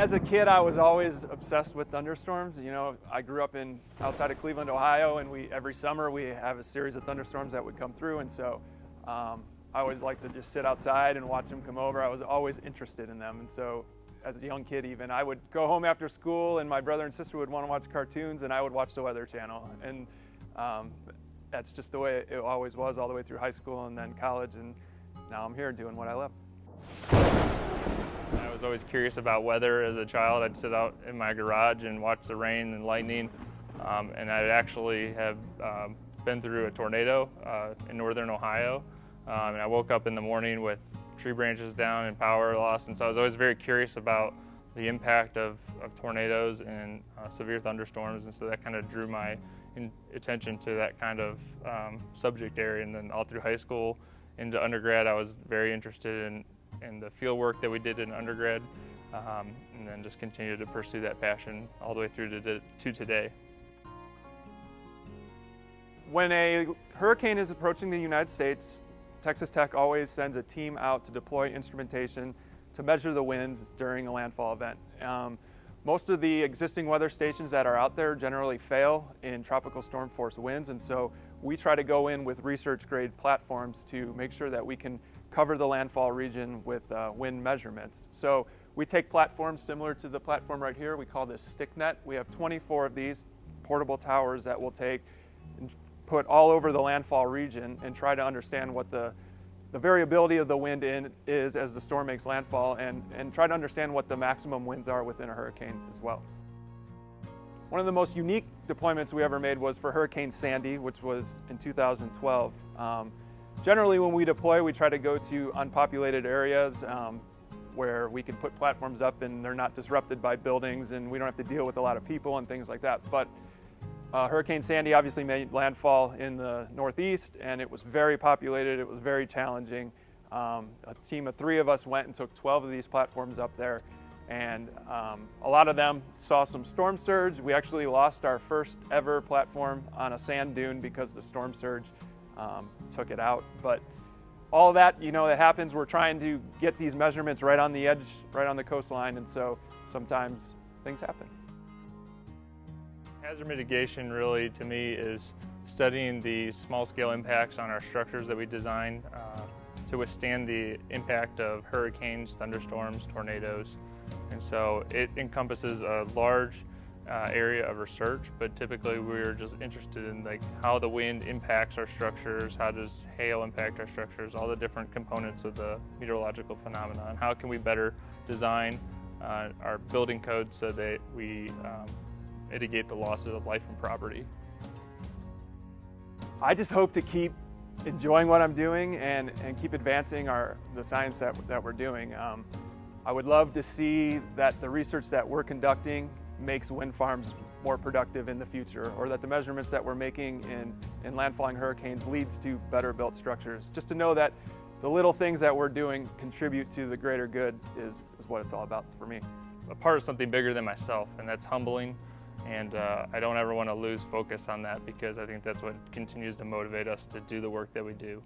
As a kid, I was always obsessed with thunderstorms. You know, I grew up outside of Cleveland, Ohio, and every summer we have a series of thunderstorms that would come through, and so I always liked to just sit outside and watch them come over. I was always interested in them, and so as a young kid even, I would go home after school and my brother and sister would want to watch cartoons and I would watch the Weather Channel. And that's just the way it always was all the way through high school and then college, and now I'm here doing what I love. I was always curious about weather as a child. I'd sit out in my garage and watch the rain and lightning, and I actually have been through a tornado in northern Ohio, and I woke up in the morning with tree branches down and power lost, and so I was always very curious about the impact of tornadoes and severe thunderstorms, and so that kind of drew my attention to that kind of subject area. And then all through high school into undergrad, I was very interested in the field work that we did in undergrad, and then just continued to pursue that passion all the way through to today. When a hurricane is approaching the United States, Texas Tech always sends a team out to deploy instrumentation to measure the winds during a landfall event. Most of the existing weather stations that are out there generally fail in tropical storm force winds, and so we try to go in with research grade platforms to make sure that we can cover the landfall region with wind measurements. So we take platforms similar to the platform right here. We call this stick net. We have 24 of these portable towers that we'll take and put all over the landfall region and try to understand what the variability of the wind is as the storm makes landfall, and try to understand what the maximum winds are within a hurricane as well. One of the most unique deployments we ever made was for Hurricane Sandy, which was in 2012. Generally when we deploy, we try to go to unpopulated areas where we can put platforms up and they're not disrupted by buildings and we don't have to deal with a lot of people and things like that. But Hurricane Sandy obviously made landfall in the Northeast, and it was very populated. It was very challenging. A team of 3 of us went and took 12 of these platforms up there, and a lot of them saw some storm surge. We actually lost our first ever platform on a sand dune because the storm surge took it out. But all of that, you know, that happens. We're trying to get these measurements right on the edge, right on the coastline, and so sometimes things happen. Hazard mitigation really, to me, is studying the small-scale impacts on our structures that we design to withstand the impact of hurricanes, thunderstorms, tornadoes. And so it encompasses a large area of research, but typically we're just interested in how the wind impacts our structures, how does hail impact our structures, all the different components of the meteorological phenomenon. How can we better design our building code so that we mitigate the losses of life and property. I just hope to keep enjoying what I'm doing and keep advancing the science that we're doing. I would love to see that the research that we're conducting makes wind farms more productive in the future, or that the measurements that we're making in landfalling hurricanes leads to better built structures. Just to know that the little things that we're doing contribute to the greater good is what it's all about for me. A part of something bigger than myself, and that's humbling. And I don't ever want to lose focus on that, because I think that's what continues to motivate us to do the work that we do.